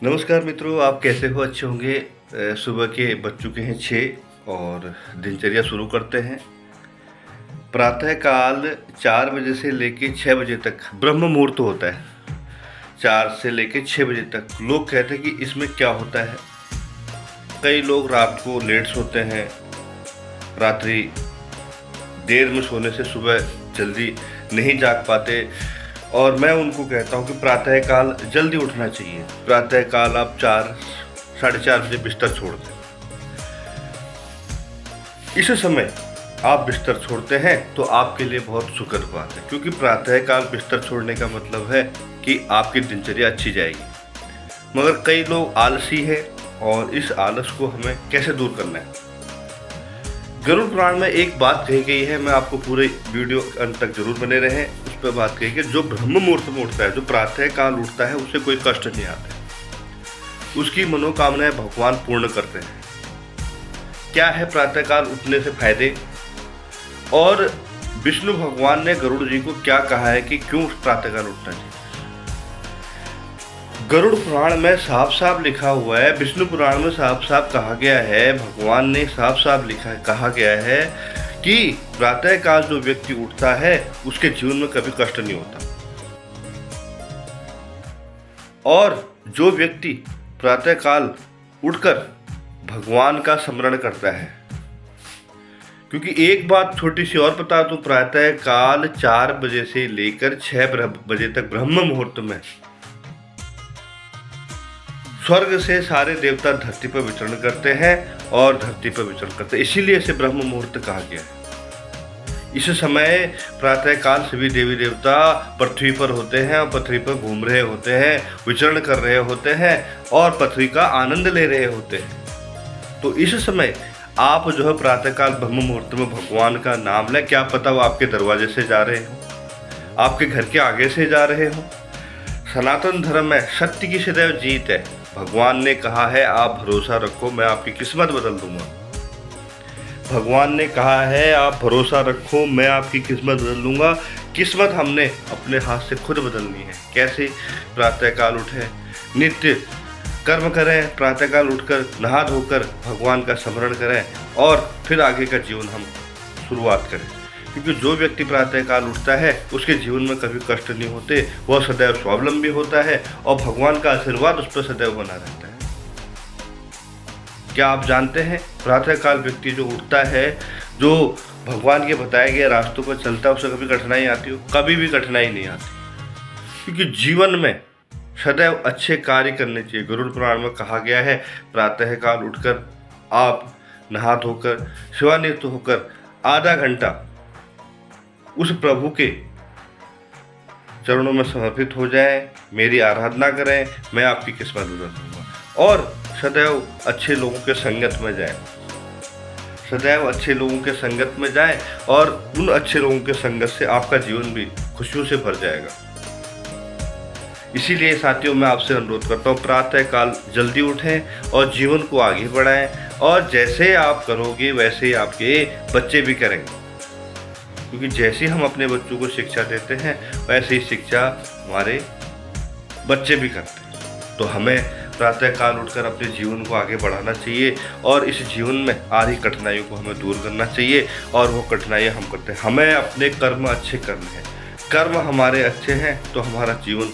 नमस्कार मित्रों, आप कैसे हो? अच्छे होंगे। सुबह के बज चुके हैं 6 और दिनचर्या शुरू करते हैं। प्रातःकाल 4 बजे से लेके 6 बजे तक ब्रह्म मुहूर्त होता है। 4 से लेके 6 बजे तक लोग कहते हैं कि इसमें क्या होता है। कई लोग रात को लेट सोते हैं, रात्रि देर में सोने से सुबह जल्दी नहीं जाग पाते। और मैं उनको कहता हूँ कि प्रातःकाल जल्दी उठना चाहिए। प्रातःकाल आप 4 साढ़े 4 बजे बिस्तर छोड़ दें। इस समय आप बिस्तर छोड़ते हैं तो आपके लिए बहुत सुखद बात है, क्योंकि प्रातःकाल बिस्तर छोड़ने का मतलब है कि आपकी दिनचर्या अच्छी जाएगी। मगर कई लोग आलसी है और इस आलस को हमें कैसे दूर करना है। गरुड़ पुराण में एक बात कही गई है, मैं आपको पूरे वीडियो अंत तक जरूर बने रहें। उस पर बात कही कि जो ब्रह्म मुहूर्त में उठता है, जो प्रातःकाल उठता है, उसे कोई कष्ट नहीं आता है। उसकी मनोकामनाएं भगवान पूर्ण करते हैं। क्या है प्रातःकाल उठने से फायदे, और विष्णु भगवान ने गरुड़ जी को क्या कहा है कि क्यों प्रातःकाल उठना चाहिए। गरुड़ पुराण में साफ साफ लिखा हुआ है, विष्णु पुराण में साफ साफ कहा गया है, भगवान ने साफ साफ कहा गया है कि प्रातःकाल जो व्यक्ति उठता है उसके जीवन में कभी कष्ट नहीं होता। और जो व्यक्ति प्रातःकाल उठकर भगवान का स्मरण करता है, क्योंकि एक बात छोटी सी और बता दूं, प्रातःकाल 4 बजे से लेकर 6 बजे तक ब्रह्म मुहूर्त में स्वर्ग से सारे देवता धरती पर विचरण करते हैं और धरती पर विचरण करते हैं, इसीलिए इसे ब्रह्म मुहूर्त कहा गया है। इस समय प्रातःकाल सभी देवी देवता पृथ्वी पर होते हैं और पृथ्वी पर घूम रहे होते हैं, विचरण कर रहे होते हैं और पृथ्वी का आनंद ले रहे होते हैं। तो इस समय आप जो है प्रातःकाल ब्रह्म मुहूर्त में भगवान का नाम लें। क्या पता वो आपके दरवाजे से जा रहे हो, आपके घर के आगे से जा रहे हो। सनातन धर्म में सत्य की सदैव जीत है। भगवान ने कहा है आप भरोसा रखो, मैं आपकी किस्मत बदल दूंगा। भगवान ने कहा है आप भरोसा रखो, मैं आपकी किस्मत बदल दूंगा। किस्मत हमने अपने हाथ से खुद बदलनी है। कैसे? प्रातःकाल उठें, नित्य कर्म करें, प्रातःकाल उठकर नहा धोकर भगवान का स्मरण करें और फिर आगे का जीवन हम शुरुआत करें। क्योंकि जो व्यक्ति प्रातःकाल उठता है उसके जीवन में कभी कष्ट नहीं होते, वह सदैव स्वावलंबी होता है और भगवान का आशीर्वाद उस पर सदैव बना रहता है। क्या आप जानते हैं प्रातःकाल व्यक्ति जो उठता है, जो भगवान के बताए गए रास्तों पर चलता है, उसे कभी कठिनाई आती हो? कभी भी कठिनाई नहीं आती, क्योंकि जीवन में सदैव अच्छे कार्य करने चाहिए। गरुड़ पुराण में कहा गया है प्रातःकाल उठकर आप नहा धोकर शिवानिवृत्त होकर आधा घंटा उस प्रभु के चरणों में समर्पित हो जाएं, मेरी आराधना करें, मैं आपकी किस्मत बदल दूंगा। और सदैव अच्छे लोगों के संगत में जाएं, सदैव अच्छे लोगों के संगत में जाएं और उन अच्छे लोगों के संगत से आपका जीवन भी खुशियों से भर जाएगा। इसीलिए साथियों, मैं आपसे अनुरोध करता हूँ प्रातःकाल जल्दी उठें और जीवन को आगे बढ़ाएं। और जैसे आप करोगे वैसे ही आपके बच्चे भी करेंगे, क्योंकि जैसे हम अपने बच्चों को शिक्षा देते हैं वैसे ही शिक्षा हमारे बच्चे भी करते हैं। तो हमें प्रातःकाल उठकर अपने जीवन को आगे बढ़ाना चाहिए और इस जीवन में आ रही कठिनाइयों को हमें दूर करना चाहिए। और वो कठिनाइयाँ हम करते हैं, हमें अपने कर्म अच्छे करने हैं। कर्म हमारे अच्छे हैं तो हमारा जीवन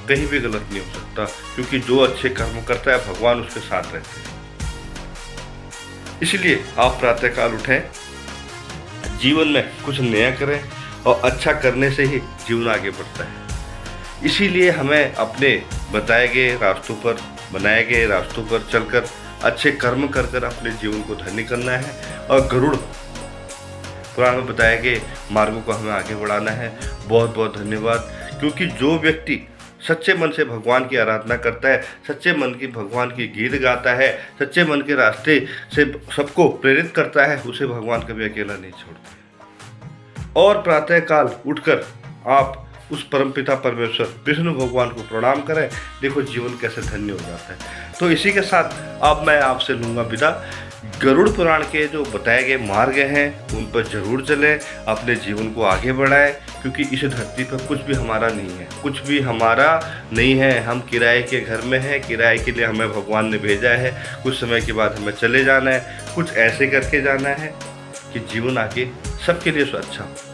कहीं भी गलत नहीं हो सकता, क्योंकि जो अच्छे कर्म करता है भगवान उसके साथ रहते हैं। इसलिए आप प्रातःकाल उठें, जीवन में कुछ नया करें और अच्छा करने से ही जीवन आगे बढ़ता है। इसीलिए हमें अपने बताए गए रास्तों पर, बनाए गए रास्तों पर चलकर अच्छे कर्म कर कर अपने जीवन को धन्य करना है और गरुड़ पुराण में बताए गए मार्गों को हमें आगे बढ़ाना है। बहुत बहुत धन्यवाद। क्योंकि जो व्यक्ति सच्चे मन से भगवान की आराधना करता है, सच्चे मन की भगवान की गीत गाता है, सच्चे मन के रास्ते से सबको प्रेरित करता है, उसे भगवान कभी अकेला नहीं छोड़ते। और प्रातःकाल उठकर आप उस परमपिता परमेश्वर विष्णु भगवान को प्रणाम करें, देखो जीवन कैसे धन्य हो जाता है। तो इसी के साथ अब मैं आपसे लूँगा विदा। गरुड़ पुराण के जो बताए गए मार्ग हैं उन पर जरूर चलें, अपने जीवन को आगे बढ़ाएं, क्योंकि इस धरती पर कुछ भी हमारा नहीं है, कुछ भी हमारा नहीं है। हम किराए के घर में हैं, किराए के लिए हमें भगवान ने भेजा है, कुछ समय के बाद हमें चले जाना है। कुछ ऐसे करके जाना है कि जीवन आगे सबके लिए अच्छा हो।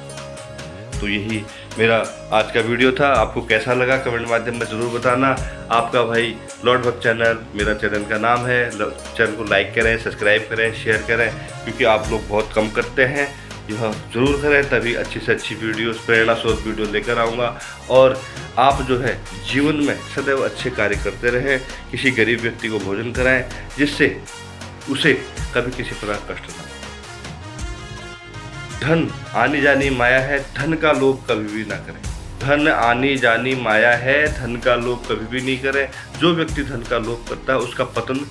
तो यही मेरा आज का वीडियो था। आपको कैसा लगा कमेंट माध्यम में ज़रूर बताना। आपका भाई लॉर्ड भक्त चैनल, मेरा चैनल का नाम है। चैनल को लाइक करें, सब्सक्राइब करें, शेयर करें, क्योंकि आप लोग बहुत कम करते हैं। यह ज़रूर करें, तभी अच्छी से अच्छी वीडियोस, प्रेरणा स्रोत वीडियो लेकर आऊँगा। और आप जो है जीवन में सदैव अच्छे कार्य करते रहें। किसी गरीब व्यक्ति को भोजन कराएं, जिससे उसे कभी किसी प्रकार कष्ट ना हो। धन आनी जानी माया है, धन का लोभ कभी भी ना करें। धन आनी जानी माया है, धन का लोभ कभी भी नहीं करें। जो व्यक्ति धन का लोभ करता है उसका पतन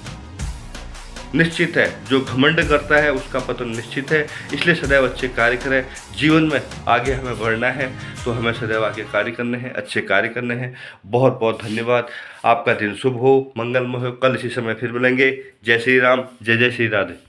निश्चित है, जो घमंड करता है उसका पतन निश्चित है। इसलिए सदैव अच्छे कार्य करें। जीवन में आगे हमें बढ़ना है तो हमें सदैव आगे कार्य करने हैं, अच्छे कार्य करने हैं। बहुत बहुत धन्यवाद। आपका दिन शुभ हो, मंगलमय हो। कल इसी समय फिर मिलेंगे। जय श्री राम, जय जय श्री राधे।